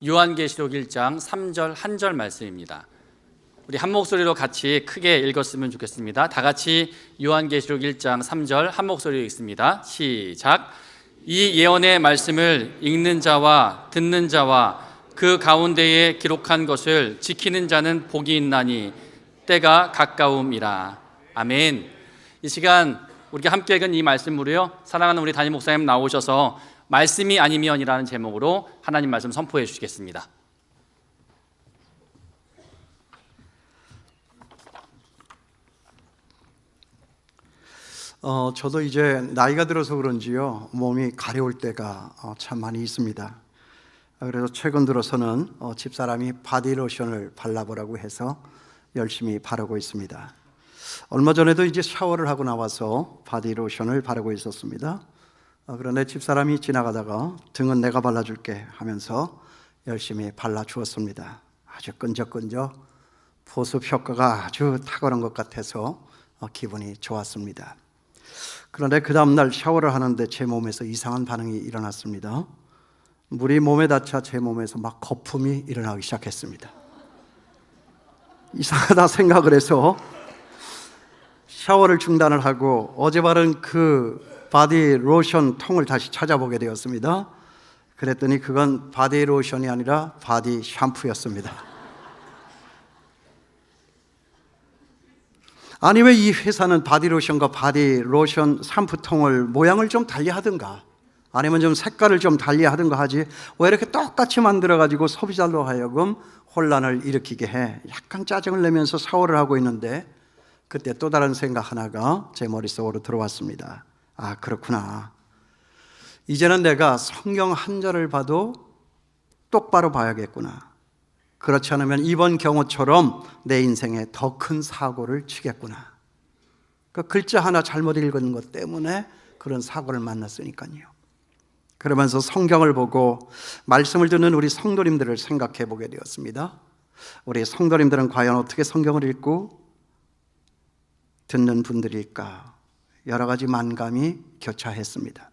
요한계시록 1장 3절 한 절 말씀입니다. 우리 한 목소리로 같이 크게 읽었으면 좋겠습니다. 다 같이 요한계시록 1장 3절 한 목소리로 읽습니다. 시작. 이 예언의 말씀을 읽는 자와 듣는 자와 그 가운데에 기록한 것을 지키는 자는 복이 있나니 때가 가까움이라. 아멘. 이 시간 우리가 함께 읽은 이 말씀으로요, 사랑하는 우리 담임 목사님 나오셔서 말씀이 아니면이라는 제목으로 하나님 말씀 선포해 주시겠습니다. 저도 이제 나이가 들어서 그런지요, 몸이 가려울 때가 참 많이 있습니다. 그래서 최근 들어서는 집사람이 바디로션을 발라보라고 해서 열심히 바르고 있습니다. 얼마 전에도 이제 샤워를 하고 나와서 바디로션을 바르고 있었습니다. 그런데 집사람이 지나가다가 등은 내가 발라줄게 하면서 열심히 발라주었습니다. 아주 끈적끈적 보습 효과가 아주 탁월한 것 같아서 기분이 좋았습니다. 그런데 그 다음날 샤워를 하는데 제 몸에서 이상한 반응이 일어났습니다. 물이 몸에 닿자 제 몸에서 막 거품이 일어나기 시작했습니다. 이상하다 생각을 해서 샤워를 중단을 하고 어제 바른 그 바디 로션 통을 다시 찾아보게 되었습니다. 그랬더니 그건 바디 로션이 아니라 바디 샴푸였습니다. 아니, 왜 이 회사는 바디 로션과 바디 로션 샴푸통을 모양을 좀 달리 하든가, 아니면 좀 색깔을 좀 달리 하든가 하지, 왜 이렇게 똑같이 만들어가지고 소비자로 하여금 혼란을 일으키게 해. 약간 짜증을 내면서 샤워를 하고 있는데 그때 또 다른 생각 하나가 제 머릿속으로 들어왔습니다. 아, 그렇구나. 이제는 내가 성경 한 절을 봐도 똑바로 봐야겠구나. 그렇지 않으면 이번 경우처럼 내 인생에 더 큰 사고를 치겠구나. 그 글자 하나 잘못 읽은 것 때문에 그런 사고를 만났으니까요. 그러면서 성경을 보고 말씀을 듣는 우리 성도님들을 생각해 보게 되었습니다. 우리 성도님들은 과연 어떻게 성경을 읽고 듣는 분들일까? 여러 가지 만감이 교차했습니다.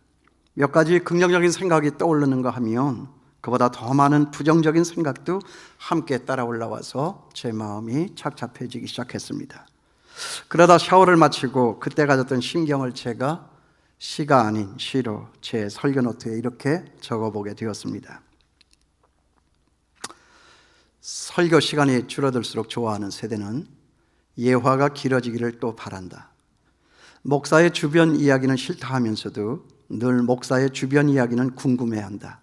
몇 가지 긍정적인 생각이 떠오르는가 하면 그보다 더 많은 부정적인 생각도 함께 따라 올라와서 제 마음이 착잡해지기 시작했습니다. 그러다 샤워를 마치고 그때 가졌던 심경을 제가 시가 아닌 시로 제 설교 노트에 이렇게 적어보게 되었습니다. 설교 시간이 줄어들수록 좋아하는 세대는 예화가 길어지기를 또 바란다. 목사의 주변 이야기는 싫다 하면서도 늘 목사의 주변 이야기는 궁금해한다.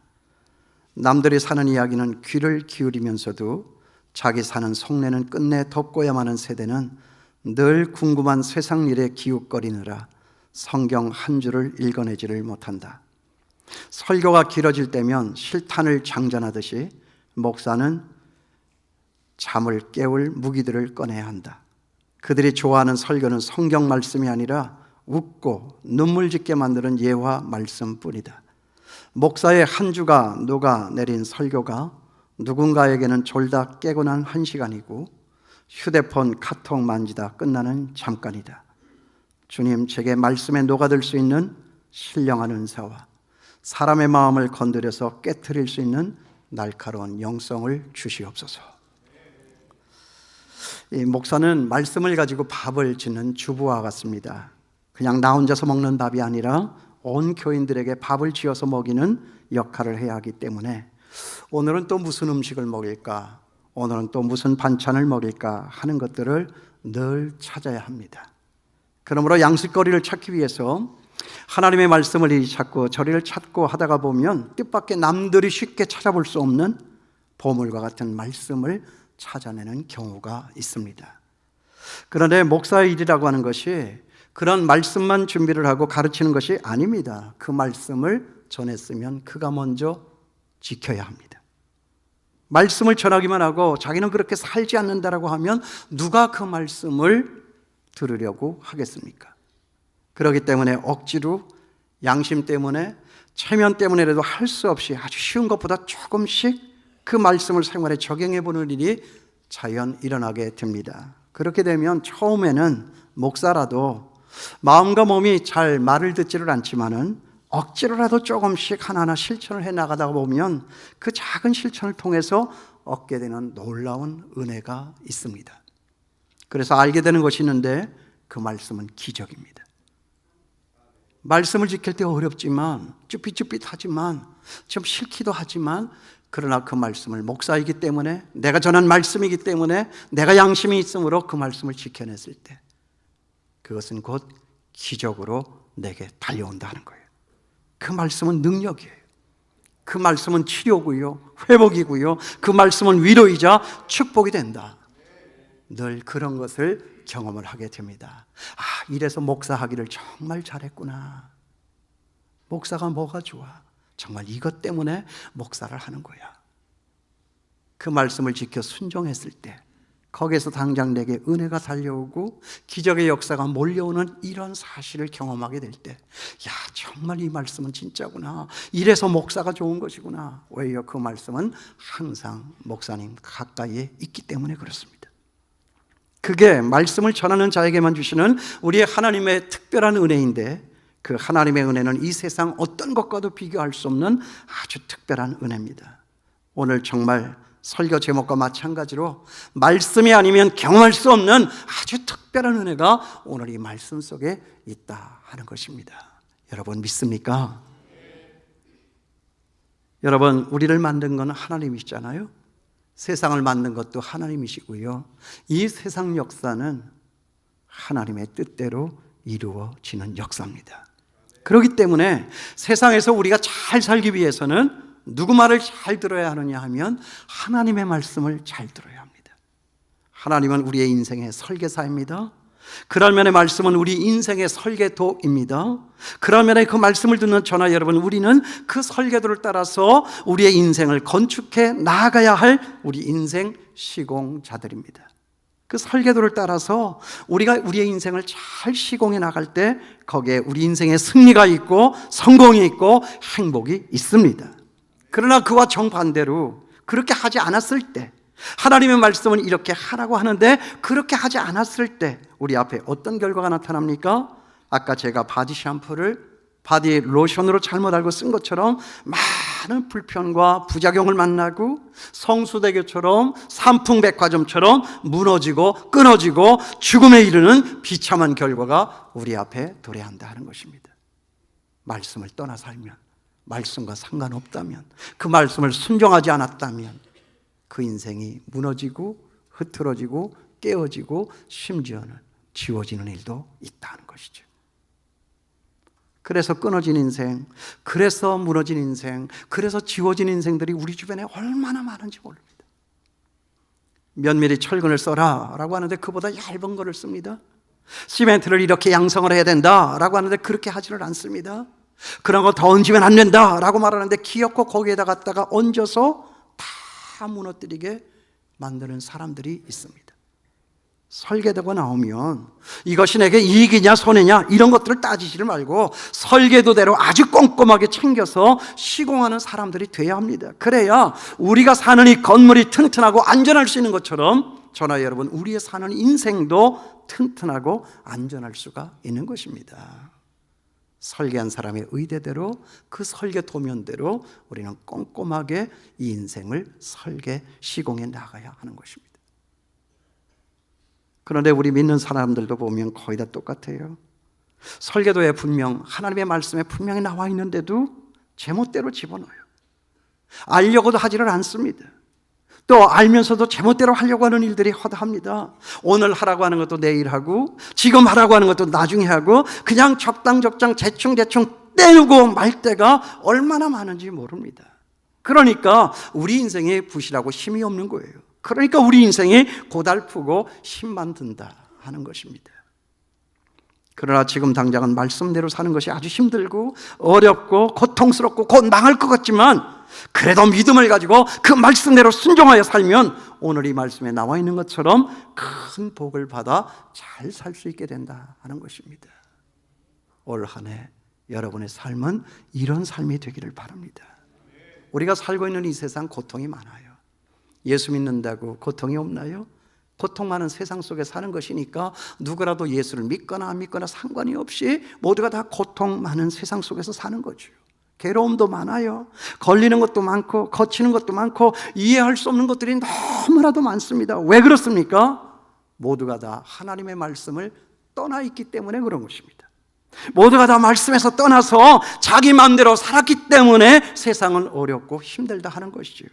남들이 사는 이야기는 귀를 기울이면서도 자기 사는 속내는 끝내 덮고야만 하는 세대는 늘 궁금한 세상 일에 기웃거리느라 성경 한 줄을 읽어내지를 못한다. 설교가 길어질 때면 실탄을 장전하듯이 목사는 잠을 깨울 무기들을 꺼내야 한다. 그들이 좋아하는 설교는 성경 말씀이 아니라 웃고 눈물 짓게 만드는 예화 말씀뿐이다. 목사의 한 주가 녹아내린 설교가 누군가에게는 졸다 깨고 난 1시간이고 휴대폰 카톡 만지다 끝나는 잠깐이다. 주님, 제게 말씀에 녹아들 수 있는 신령한 은사와 사람의 마음을 건드려서 깨트릴 수 있는 날카로운 영성을 주시옵소서. 이 목사는 말씀을 가지고 밥을 짓는 주부와 같습니다. 그냥 나 혼자서 먹는 밥이 아니라 온 교인들에게 밥을 지어서 먹이는 역할을 해야 하기 때문에 오늘은 또 무슨 음식을 먹일까, 오늘은 또 무슨 반찬을 먹일까 하는 것들을 늘 찾아야 합니다. 그러므로 양식거리를 찾기 위해서 하나님의 말씀을 이리 찾고 저리를 찾고 하다가 보면 뜻밖의 남들이 쉽게 찾아볼 수 없는 보물과 같은 말씀을 찾아내는 경우가 있습니다. 그런데 목사의 일이라고 하는 것이 그런 말씀만 준비를 하고 가르치는 것이 아닙니다. 그 말씀을 전했으면 그가 먼저 지켜야 합니다. 말씀을 전하기만 하고 자기는 그렇게 살지 않는다라고 하면 누가 그 말씀을 들으려고 하겠습니까? 그렇기 때문에 억지로 양심 때문에 체면 때문에라도 할 수 없이 아주 쉬운 것보다 조금씩 그 말씀을 생활에 적용해 보는 일이 자연 일어나게 됩니다. 그렇게 되면 처음에는 목사라도 마음과 몸이 잘 말을 듣지를 않지만은 억지로라도 조금씩 하나하나 실천을 해 나가다 보면 그 작은 실천을 통해서 얻게 되는 놀라운 은혜가 있습니다. 그래서 알게 되는 것이 있는데 그 말씀은 기적입니다. 말씀을 지킬 때 어렵지만 쭈삣쭈삣하지만 좀 싫기도 하지만 그러나 그 말씀을 목사이기 때문에 내가 전한 말씀이기 때문에 내가 양심이 있으므로 그 말씀을 지켜냈을 때 그것은 곧 기적으로 내게 달려온다는 거예요. 그 말씀은 능력이에요. 그 말씀은 치료고요, 회복이고요, 그 말씀은 위로이자 축복이 된다. 늘 그런 것을 경험을 하게 됩니다. 이래서 목사하기를 정말 잘했구나. 목사가 뭐가 좋아? 정말 이것 때문에 목사를 하는 거야. 그 말씀을 지켜 순종했을 때 거기에서 당장 내게 은혜가 달려오고 기적의 역사가 몰려오는 이런 사실을 경험하게 될 때, 정말 이 말씀은 진짜구나. 이래서 목사가 좋은 것이구나. 왜요? 그 말씀은 항상 목사님 가까이에 있기 때문에 그렇습니다. 그게 말씀을 전하는 자에게만 주시는 우리의 하나님의 특별한 은혜인데, 그 하나님의 은혜는 이 세상 어떤 것과도 비교할 수 없는 아주 특별한 은혜입니다. 오늘 정말 설교 제목과 마찬가지로 말씀이 아니면 경험할 수 없는 아주 특별한 은혜가 오늘 이 말씀 속에 있다 하는 것입니다. 여러분 믿습니까? 여러분, 우리를 만든 건 하나님이시잖아요. 세상을 만든 것도 하나님이시고요, 이 세상 역사는 하나님의 뜻대로 이루어지는 역사입니다. 그렇기 때문에 세상에서 우리가 잘 살기 위해서는 누구 말을 잘 들어야 하느냐 하면 하나님의 말씀을 잘 들어야 합니다. 하나님은 우리의 인생의 설계사입니다. 그럴 면의 말씀은 우리 인생의 설계도입니다. 그럴 면에 그 말씀을 듣는 저나 여러분, 우리는 그 설계도를 따라서 우리의 인생을 건축해 나아가야 할 우리 인생 시공자들입니다. 그 설계도를 따라서 우리가 우리의 인생을 잘 시공해 나갈 때 거기에 우리 인생의 승리가 있고 성공이 있고 행복이 있습니다. 그러나 그와 정반대로 그렇게 하지 않았을 때, 하나님의 말씀은 이렇게 하라고 하는데 그렇게 하지 않았을 때 우리 앞에 어떤 결과가 나타납니까? 아까 제가 바디 샴푸를 바디 로션으로 잘못 알고 쓴 것처럼 많은 불편과 부작용을 만나고 성수대교처럼 삼풍백화점처럼 무너지고 끊어지고 죽음에 이르는 비참한 결과가 우리 앞에 도래한다는 것입니다. 말씀을 떠나 살면, 말씀과 상관없다면, 그 말씀을 순종하지 않았다면 그 인생이 무너지고 흐트러지고 깨어지고 심지어는 지워지는 일도 있다는 것이죠. 그래서 끊어진 인생, 그래서 무너진 인생, 그래서 지워진 인생들이 우리 주변에 얼마나 많은지 모릅니다. 면밀히 철근을 써라 라고 하는데 그보다 얇은 거를 씁니다. 시멘트를 이렇게 양성을 해야 된다 라고 하는데 그렇게 하지를 않습니다. 그런 거 더 얹으면 안 된다 라고 말하는데 기어코 거기에다 갖다가 얹어서 다 무너뜨리게 만드는 사람들이 있습니다. 설계도가 나오면 이것이 내게 이익이냐 손해냐 이런 것들을 따지지를 말고 설계도대로 아주 꼼꼼하게 챙겨서 시공하는 사람들이 돼야 합니다. 그래야 우리가 사는 이 건물이 튼튼하고 안전할 수 있는 것처럼 저나 여러분, 우리의 사는 인생도 튼튼하고 안전할 수가 있는 것입니다. 설계한 사람의 의대대로, 그 설계 도면대로 우리는 꼼꼼하게 이 인생을 설계 시공해 나가야 하는 것입니다. 그런데 우리 믿는 사람들도 보면 거의 다 똑같아요. 설계도에 분명 하나님의 말씀에 분명히 나와 있는데도 제멋대로 집어넣어요. 알려고도 하지를 않습니다. 또 알면서도 제멋대로 하려고 하는 일들이 허다합니다. 오늘 하라고 하는 것도 내일 하고, 지금 하라고 하는 것도 나중에 하고, 그냥 적당 대충 떼우고 말 때가 얼마나 많은지 모릅니다. 그러니까 우리 인생에 부실하고 힘이 없는 거예요. 그러니까 우리 인생이 고달프고 힘만 든다 하는 것입니다. 그러나 지금 당장은 말씀대로 사는 것이 아주 힘들고 어렵고 고통스럽고 곧 망할 것 같지만, 그래도 믿음을 가지고 그 말씀대로 순종하여 살면 오늘 이 말씀에 나와 있는 것처럼 큰 복을 받아 잘 살 수 있게 된다 하는 것입니다. 올 한 해 여러분의 삶은 이런 삶이 되기를 바랍니다. 우리가 살고 있는 이 세상 고통이 많아요. 예수 믿는다고 고통이 없나요? 고통 많은 세상 속에 사는 것이니까 누구라도 예수를 믿거나 안 믿거나 상관이 없이 모두가 다 고통 많은 세상 속에서 사는 거죠. 괴로움도 많아요. 걸리는 것도 많고 거치는 것도 많고 이해할 수 없는 것들이 너무나도 많습니다. 왜 그렇습니까? 모두가 다 하나님의 말씀을 떠나 있기 때문에 그런 것입니다. 모두가 다 말씀에서 떠나서 자기 마음대로 살았기 때문에 세상은 어렵고 힘들다 하는 것이죠.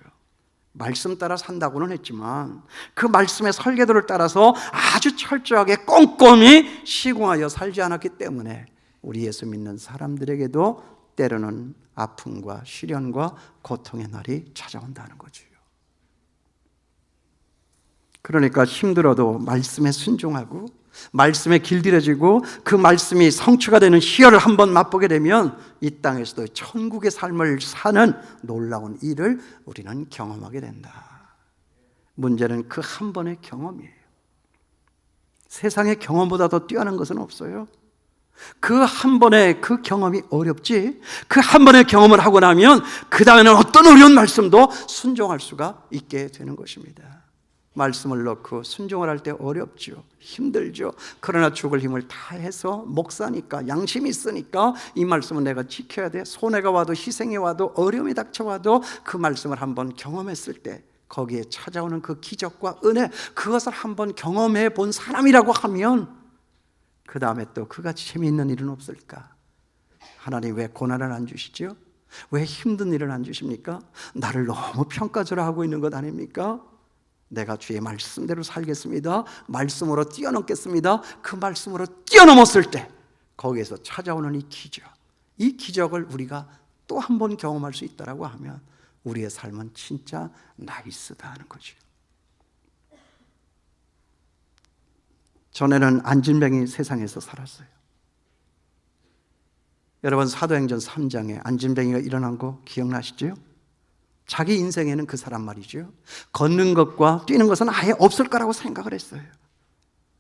말씀 따라 산다고는 했지만 그 말씀의 설계도를 따라서 아주 철저하게 꼼꼼히 시공하여 살지 않았기 때문에 우리 예수 믿는 사람들에게도 때로는 아픔과 시련과 고통의 날이 찾아온다는 거죠. 그러니까 힘들어도 말씀에 순종하고 말씀에 길들여지고 그 말씀이 성취가 되는 희열을 한번 맛보게 되면 이 땅에서도 천국의 삶을 사는 놀라운 일을 우리는 경험하게 된다. 문제는 그 한 번의 경험이에요. 세상의 경험보다 더 뛰어난 것은 없어요. 그 한 번의 그 경험이 어렵지, 그 한 번의 경험을 하고 나면 그 다음에는 어떤 어려운 말씀도 순종할 수가 있게 되는 것입니다. 말씀을 넣고 순종을 할 때 어렵죠. 힘들죠. 그러나 죽을 힘을 다해서 목사니까 양심이 있으니까 이 말씀은 내가 지켜야 돼. 손해가 와도 희생이 와도 어려움이 닥쳐와도 그 말씀을 한번 경험했을 때 거기에 찾아오는 그 기적과 은혜, 그것을 한번 경험해 본 사람이라고 하면 그 다음에 또 그같이 재미있는 일은 없을까? 하나님 왜 고난을 안 주시죠? 왜 힘든 일을 안 주십니까? 나를 너무 평가절하하고 있는 것 아닙니까? 내가 주의 말씀대로 살겠습니다. 말씀으로 뛰어넘겠습니다. 그 말씀으로 뛰어넘었을 때 거기에서 찾아오는 이 기적을 우리가 또 한 번 경험할 수 있다고 하면 우리의 삶은 진짜 나이스다 하는 거죠. 전에는 안진뱅이 세상에서 살았어요. 여러분 사도행전 3장에 안진뱅이가 일어난 거 기억나시죠? 자기 인생에는 그 사람 말이죠, 걷는 것과 뛰는 것은 아예 없을 거라고 생각을 했어요.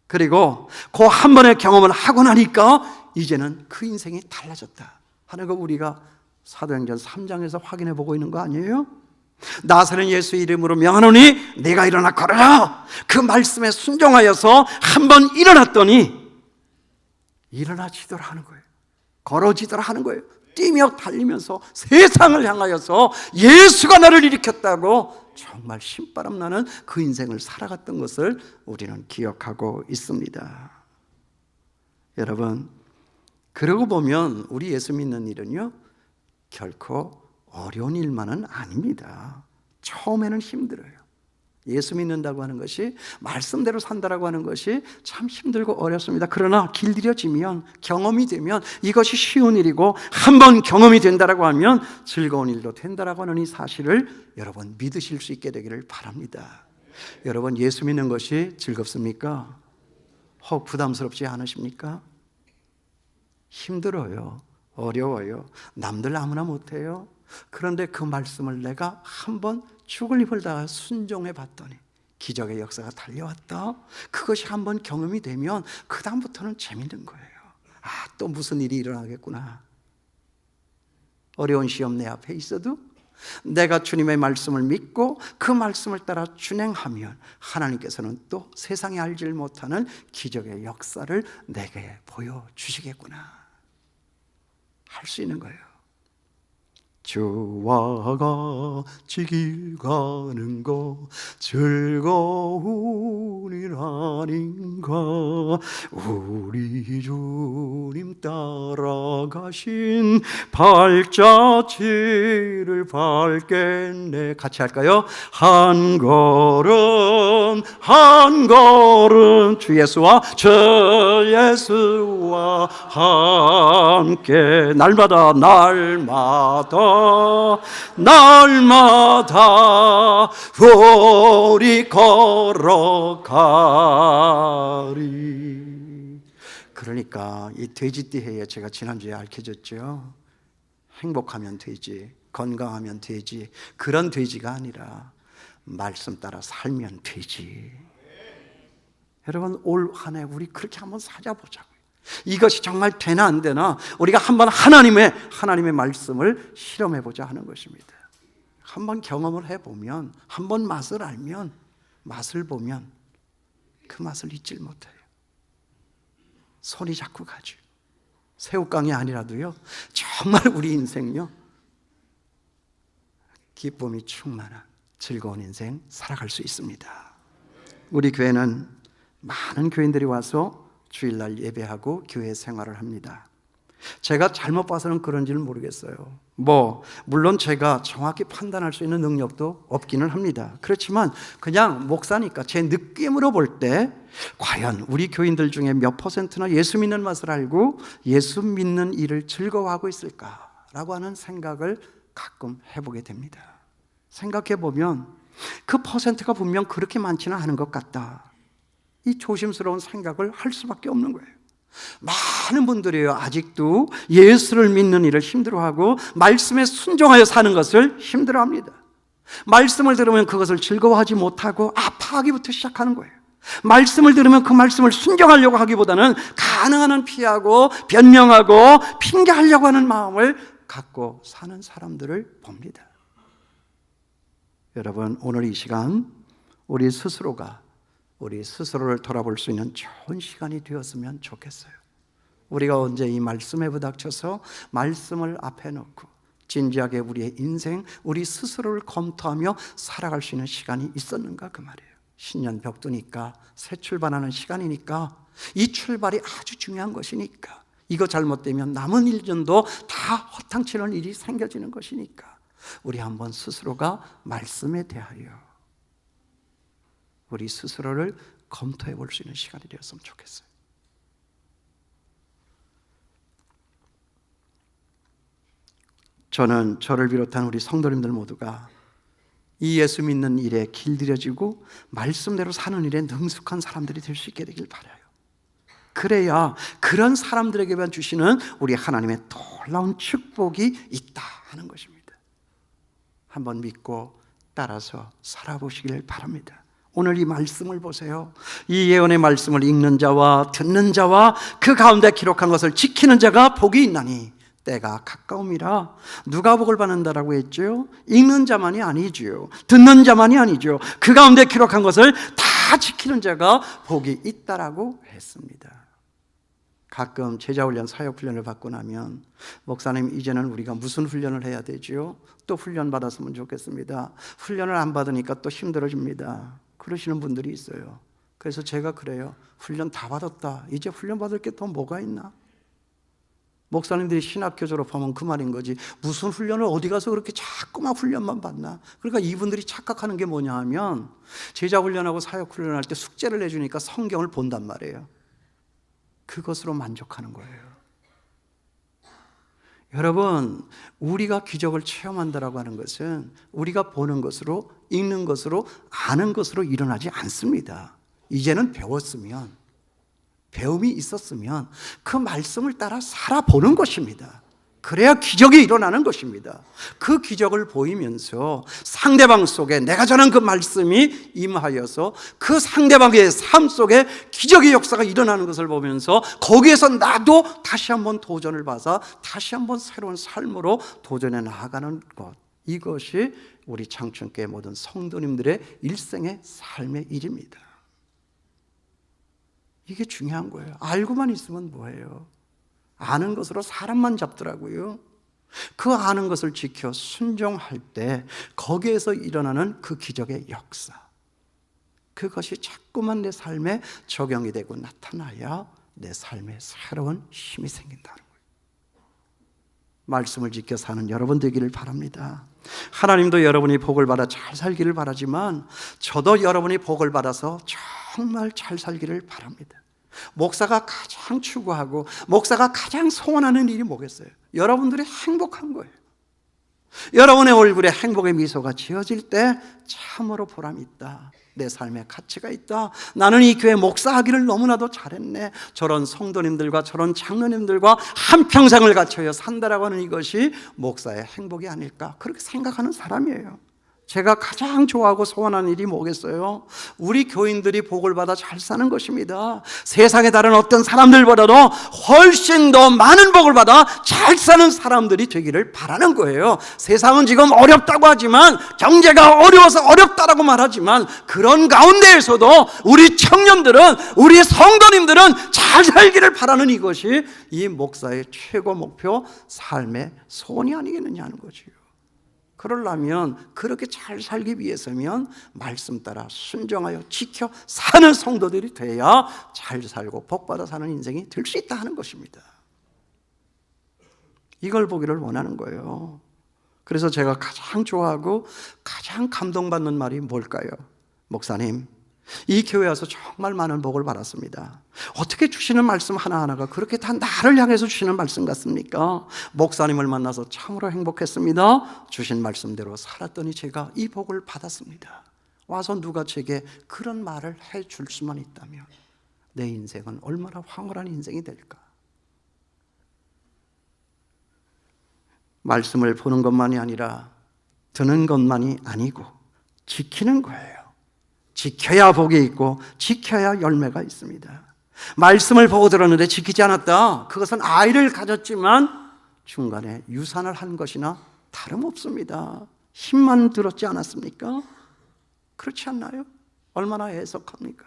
그리고 그 한 번의 경험을 하고 나니까 이제는 그 인생이 달라졌다 하는 거 우리가 사도행전 3장에서 확인해 보고 있는 거 아니에요? 나사렛 예수 이름으로 명하노니 네가 일어나 걸어라. 그 말씀에 순종하여서 한 번 일어났더니 일어나지더라 하는 거예요. 걸어지더라 하는 거예요. 뛰며 달리면서 세상을 향하여서 예수가 나를 일으켰다고 정말 신바람 나는 그 인생을 살아갔던 것을 우리는 기억하고 있습니다. 여러분, 그러고 보면 우리 예수 믿는 일은요 결코 어려운 일만은 아닙니다. 처음에는 힘들어요. 예수 믿는다고 하는 것이, 말씀대로 산다라고 하는 것이 참 힘들고 어렵습니다. 그러나 길들여지면, 경험이 되면 이것이 쉬운 일이고 한번 경험이 된다라고 하면 즐거운 일도 된다라고 하는 이 사실을 여러분 믿으실 수 있게 되기를 바랍니다. 여러분 예수 믿는 것이 즐겁습니까? 혹 부담스럽지 않으십니까? 힘들어요. 어려워요. 남들 아무나 못해요. 그런데 그 말씀을 내가 한번 죽을 힘을 다해 순종해 봤더니 기적의 역사가 달려왔다. 그것이 한번 경험이 되면 그 다음부터는 재밌는 거예요. 아, 또 무슨 일이 일어나겠구나. 어려운 시험 내 앞에 있어도 내가 주님의 말씀을 믿고 그 말씀을 따라 준행하면 하나님께서는 또 세상에 알지 못하는 기적의 역사를 내게 보여주시겠구나 할 수 있는 거예요. 주와 같이 길 가는 거 즐거운 일 아닌가. 우리 주님 따라가신 발자취를 밟겠네. 같이 할까요? 한 걸음 한 걸음 주 예수와 함께 날마다 우리 걸어가리. 그러니까 이 돼지띠해에 제가 지난주에 알려줬죠. 행복하면 되지, 건강하면 되지, 그런 돼지가 아니라 말씀 따라 살면 되지. 여러분 올 한 해 우리 그렇게 한번 살아보자고요. 이것이 정말 되나 안 되나 우리가 한번 하나님의 말씀을 실험해보자 하는 것입니다. 한번 경험을 해보면, 한번 맛을 알면, 맛을 보면 그 맛을 잊질 못해요. 손이 자꾸 가죠. 새우깡이 아니라도요, 정말 우리 인생요, 기쁨이 충만한 즐거운 인생 살아갈 수 있습니다. 우리 교회는 많은 교인들이 와서 주일날 예배하고 교회 생활을 합니다. 제가 잘못 봐서는 그런지는 모르겠어요. 물론 제가 정확히 판단할 수 있는 능력도 없기는 합니다. 그렇지만 그냥 목사니까 제 느낌으로 볼 때 과연 우리 교인들 중에 몇 퍼센트나 예수 믿는 맛을 알고 예수 믿는 일을 즐거워하고 있을까라고 하는 생각을 가끔 해보게 됩니다. 생각해 보면 그 퍼센트가 분명 그렇게 많지는 않은 것 같다. 이 조심스러운 생각을 할 수밖에 없는 거예요. 많은 분들이요, 아직도 예수를 믿는 일을 힘들어하고 말씀에 순종하여 사는 것을 힘들어합니다. 말씀을 들으면 그것을 즐거워하지 못하고 아파하기부터 시작하는 거예요. 말씀을 들으면 그 말씀을 순종하려고 하기보다는 가능한 한 피하고 변명하고 핑계하려고 하는 마음을 갖고 사는 사람들을 봅니다. 여러분, 오늘 이 시간 우리 스스로가 우리 스스로를 돌아볼 수 있는 좋은 시간이 되었으면 좋겠어요. 우리가 언제 이 말씀에 부닥쳐서 말씀을 앞에 놓고 진지하게 우리의 인생, 우리 스스로를 검토하며 살아갈 수 있는 시간이 있었는가 그 말이에요. 신년 벽두니까, 새 출발하는 시간이니까, 이 출발이 아주 중요한 것이니까, 이거 잘못되면 남은 1년도 다 허탕치는 일이 생겨지는 것이니까 우리 한번 스스로가 말씀에 대하여 우리 스스로를 검토해 볼 수 있는 시간이 되었으면 좋겠어요. 저는 저를 비롯한 우리 성도님들 모두가 이 예수 믿는 일에 길들여지고 말씀대로 사는 일에 능숙한 사람들이 될 수 있게 되길 바라요. 그래야 그런 사람들에게만 주시는 우리 하나님의 놀라운 축복이 있다 하는 것입니다. 한번 믿고 따라서 살아보시길 바랍니다. 오늘 이 말씀을 보세요. 이 예언의 말씀을 읽는 자와 듣는 자와 그 가운데 기록한 것을 지키는 자가 복이 있나니 때가 가까움이라. 누가 복을 받는다라고 했죠? 읽는 자만이 아니죠. 듣는 자만이 아니죠. 그 가운데 기록한 것을 다 지키는 자가 복이 있다라고 했습니다. 가끔 제자훈련, 사역훈련을 받고 나면 목사님, 이제는 우리가 무슨 훈련을 해야 되죠? 또 훈련 받았으면 좋겠습니다. 훈련을 안 받으니까 또 힘들어집니다. 그러시는 분들이 있어요. 그래서 제가 그래요. 훈련 다 받았다. 이제 훈련 받을 게 더 뭐가 있나? 목사님들이 신학교 졸업하면 그 말인 거지. 무슨 훈련을 어디 가서 그렇게 자꾸만 훈련만 받나? 그러니까 이분들이 착각하는 게 뭐냐 하면 제자훈련하고 사역훈련할 때 숙제를 내주니까 성경을 본단 말이에요. 그것으로 만족하는 거예요. 여러분, 우리가 기적을 체험한다라고 하는 것은 우리가 보는 것으로, 읽는 것으로, 아는 것으로 일어나지 않습니다. 이제는 배웠으면, 배움이 있었으면 그 말씀을 따라 살아보는 것입니다. 그래야 기적이 일어나는 것입니다. 그 기적을 보이면서 상대방 속에 내가 전한 그 말씀이 임하여서 그 상대방의 삶 속에 기적의 역사가 일어나는 것을 보면서 거기에서 나도 다시 한번 도전을 받아 다시 한번 새로운 삶으로 도전해 나아가는 것, 이것이 우리 창천교회 모든 성도님들의 일생의 삶의 일입니다. 이게 중요한 거예요. 알고만 있으면 뭐예요? 아는 것으로 사람만 잡더라고요. 그 아는 것을 지켜 순종할 때 거기에서 일어나는 그 기적의 역사, 그것이 자꾸만 내 삶에 적용이 되고 나타나야 내 삶에 새로운 힘이 생긴다는 거예요. 말씀을 지켜 사는 여러분 되기를 바랍니다. 하나님도 여러분이 복을 받아 잘 살기를 바라지만 저도 여러분이 복을 받아서 정말 잘 살기를 바랍니다. 목사가 가장 추구하고 목사가 가장 소원하는 일이 뭐겠어요? 여러분들이 행복한 거예요. 여러분의 얼굴에 행복의 미소가 지어질 때 참으로 보람이 있다. 내 삶에 가치가 있다. 나는 이 교회 목사하기를 너무나도 잘했네. 저런 성도님들과 저런 장로님들과 한평생을 갖춰야 산다라고 하는 이것이 목사의 행복이 아닐까, 그렇게 생각하는 사람이에요. 제가 가장 좋아하고 소원하는 일이 뭐겠어요? 우리 교인들이 복을 받아 잘 사는 것입니다. 세상에 다른 어떤 사람들보다도 훨씬 더 많은 복을 받아 잘 사는 사람들이 되기를 바라는 거예요. 세상은 지금 어렵다고 하지만, 경제가 어려워서 어렵다라고 말하지만, 그런 가운데에서도 우리 청년들은, 우리 성도님들은 잘 살기를 바라는 이것이 이 목사의 최고 목표, 삶의 소원이 아니겠느냐 하는 거지요. 그러려면, 그렇게 잘 살기 위해서면 말씀 따라 순종하여 지켜 사는 성도들이 돼야 잘 살고 복받아 사는 인생이 될 수 있다 하는 것입니다. 이걸 보기를 원하는 거예요. 그래서 제가 가장 좋아하고 가장 감동받는 말이 뭘까요? 목사님, 이 교회 와서 정말 많은 복을 받았습니다. 어떻게 주시는 말씀 하나하나가 그렇게 다 나를 향해서 주시는 말씀 같습니까? 목사님을 만나서 참으로 행복했습니다. 주신 말씀대로 살았더니 제가 이 복을 받았습니다. 와서 누가 제게 그런 말을 해줄 수만 있다면 내 인생은 얼마나 황홀한 인생이 될까? 말씀을 보는 것만이 아니라 듣는 것만이 아니고 지키는 거예요. 지켜야 복이 있고 지켜야 열매가 있습니다. 말씀을 보고 들었는데 지키지 않았다. 그것은 아이를 가졌지만 중간에 유산을 한 것이나 다름없습니다. 힘만 들었지 않았습니까? 그렇지 않나요? 얼마나 애석합니까?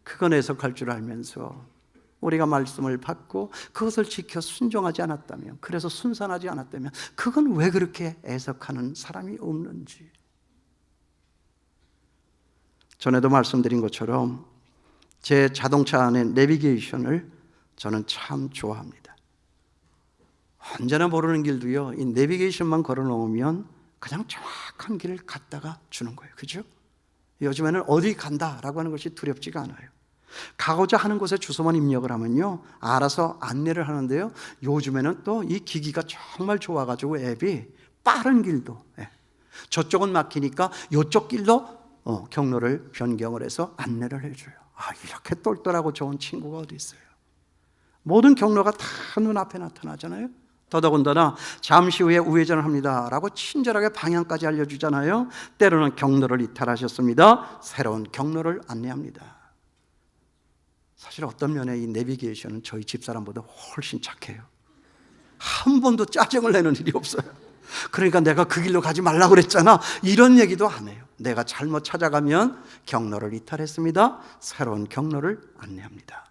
그건 애석할 줄 알면서 우리가 말씀을 받고 그것을 지켜 순종하지 않았다면, 그래서 순산하지 않았다면, 그건 왜 그렇게 애석하는 사람이 없는지. 전에도 말씀드린 것처럼 제 자동차 안에 내비게이션을 저는 참 좋아합니다. 언제나 모르는 길도요, 이 내비게이션만 걸어놓으면 그냥 정확한 길을 갔다가 주는 거예요. 그죠? 요즘에는 어디 간다라고 하는 것이 두렵지가 않아요. 가고자 하는 곳에 주소만 입력을 하면요, 알아서 안내를 하는데요, 요즘에는 또 이 기기가 정말 좋아가지고 앱이 빠른 길도, 저쪽은 막히니까 이쪽 길로 경로를 변경을 해서 안내를 해줘요. 이렇게 똘똘하고 좋은 친구가 어디 있어요? 모든 경로가 다 눈앞에 나타나잖아요. 더더군다나 잠시 후에 우회전을 합니다 라고 친절하게 방향까지 알려주잖아요. 때로는 경로를 이탈하셨습니다, 새로운 경로를 안내합니다. 사실 어떤 면에 이 내비게이션은 저희 집사람보다 훨씬 착해요. 한 번도 짜증을 내는 일이 없어요. 그러니까 내가 그 길로 가지 말라고 그랬잖아, 이런 얘기도 안 해요. 내가 잘못 찾아가면 경로를 이탈했습니다, 새로운 경로를 안내합니다.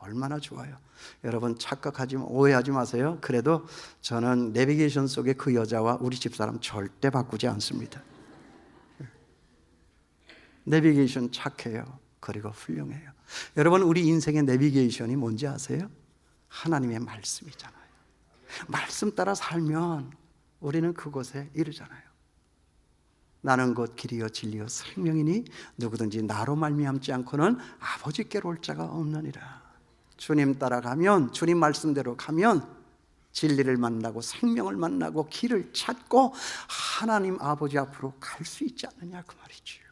얼마나 좋아요. 여러분 착각하지, 오해하지 마세요. 그래도 저는 내비게이션 속의 그 여자와 우리 집사람 절대 바꾸지 않습니다. 내비게이션 착해요. 그리고 훌륭해요. 여러분, 우리 인생의 내비게이션이 뭔지 아세요? 하나님의 말씀이잖아요. 말씀 따라 살면 우리는 그곳에 이르잖아요. 나는 곧 길이요 진리요 생명이니 누구든지 나로 말미암지 않고는 아버지께로 올 자가 없느니라. 주님 따라가면, 주님 말씀대로 가면 진리를 만나고 생명을 만나고 길을 찾고 하나님 아버지 앞으로 갈 수 있지 않느냐 그 말이지요.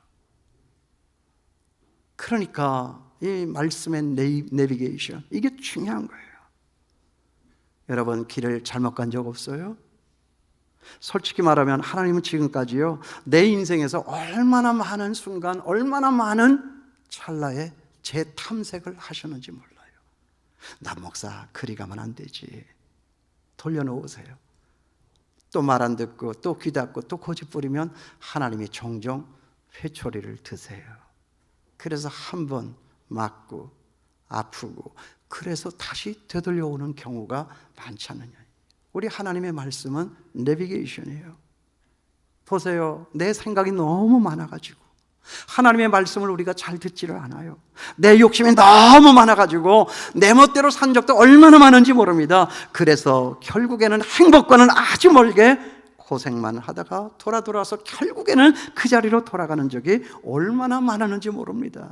그러니까 이 말씀의 내비게이션, 이게 중요한 거예요. 여러분, 길을 잘못 간 적 없어요? 솔직히 말하면 하나님은 지금까지요, 내 인생에서 얼마나 많은 순간, 얼마나 많은 찰나에 제 탐색을 하셨는지 몰라요. 나 목사 그리 가면 안 되지, 돌려놓으세요. 또 말 안 듣고 또 귀 닫고 또 고집 부리면 하나님이 종종 회초리를 드세요. 그래서 한 번 맞고 아프고 그래서 다시 되돌려오는 경우가 많지 않느냐. 우리 하나님의 말씀은 내비게이션이에요. 보세요, 내 생각이 너무 많아가지고 하나님의 말씀을 우리가 잘 듣지를 않아요. 내 욕심이 너무 많아가지고 내 멋대로 산 적도 얼마나 많은지 모릅니다. 그래서 결국에는 행복과는 아주 멀게 고생만 하다가 돌아서 결국에는 그 자리로 돌아가는 적이 얼마나 많았는지 모릅니다.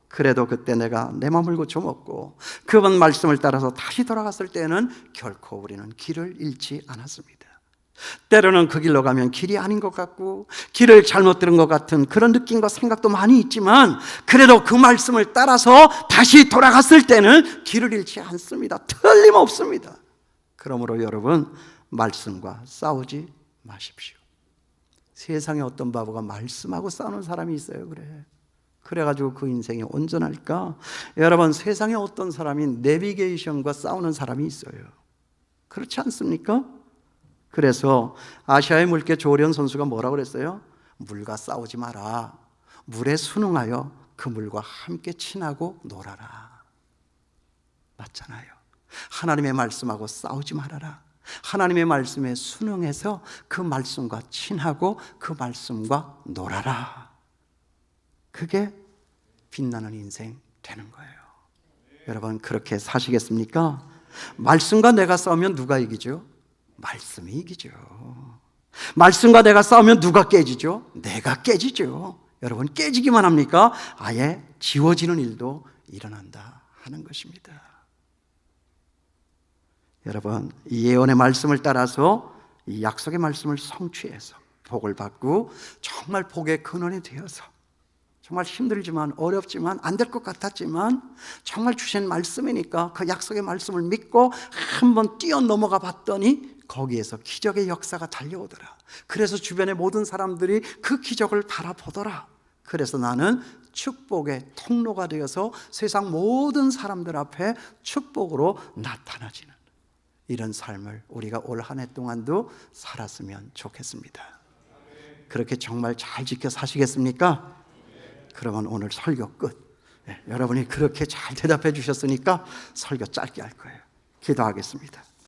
그래도 그때 내가 내 마음을 고쳐먹고 그분 말씀을 따라서 다시 돌아갔을 때는 결코 우리는 길을 잃지 않았습니다. 때로는 그 길로 가면 길이 아닌 것 같고 길을 잘못 들은 것 같은 그런 느낌과 생각도 많이 있지만, 그래도 그 말씀을 따라서 다시 돌아갔을 때는 길을 잃지 않습니다. 틀림없습니다. 그러므로 여러분, 말씀과 싸우지 마십시오. 세상에 어떤 바보가 말씀하고 싸우는 사람이 있어요. 그래가지고 그 인생이 온전할까? 여러분, 세상에 어떤 사람이 내비게이션과 싸우는 사람이 있어요. 그렇지 않습니까? 그래서 아시아의 물개 조련 선수가 뭐라고 그랬어요? 물과 싸우지 마라. 물에 순응하여 그 물과 함께 친하고 놀아라. 맞잖아요. 하나님의 말씀하고 싸우지 말아라. 하나님의 말씀에 순응해서 그 말씀과 친하고 그 말씀과 놀아라. 그게 빛나는 인생 되는 거예요. 여러분, 그렇게 사시겠습니까? 말씀과 내가 싸우면 누가 이기죠? 말씀이 이기죠. 말씀과 내가 싸우면 누가 깨지죠? 내가 깨지죠. 여러분, 깨지기만 합니까? 아예 지워지는 일도 일어난다 하는 것입니다. 여러분, 이 예언의 말씀을 따라서 이 약속의 말씀을 성취해서 복을 받고 정말 복의 근원이 되어서 정말 힘들지만 어렵지만 안 될 것 같았지만 정말 주신 말씀이니까 그 약속의 말씀을 믿고 한번 뛰어 넘어가 봤더니 거기에서 기적의 역사가 달려오더라. 그래서 주변의 모든 사람들이 그 기적을 바라보더라. 그래서 나는 축복의 통로가 되어서 세상 모든 사람들 앞에 축복으로 나타나지는 이런 삶을 우리가 올 한 해 동안도 살았으면 좋겠습니다. 그렇게 정말 잘 지켜 사시겠습니까? 그러면 오늘 설교 끝. 여러분이 그렇게 잘 대답해 주셨으니까 설교 짧게 할 거예요. 기도하겠습니다.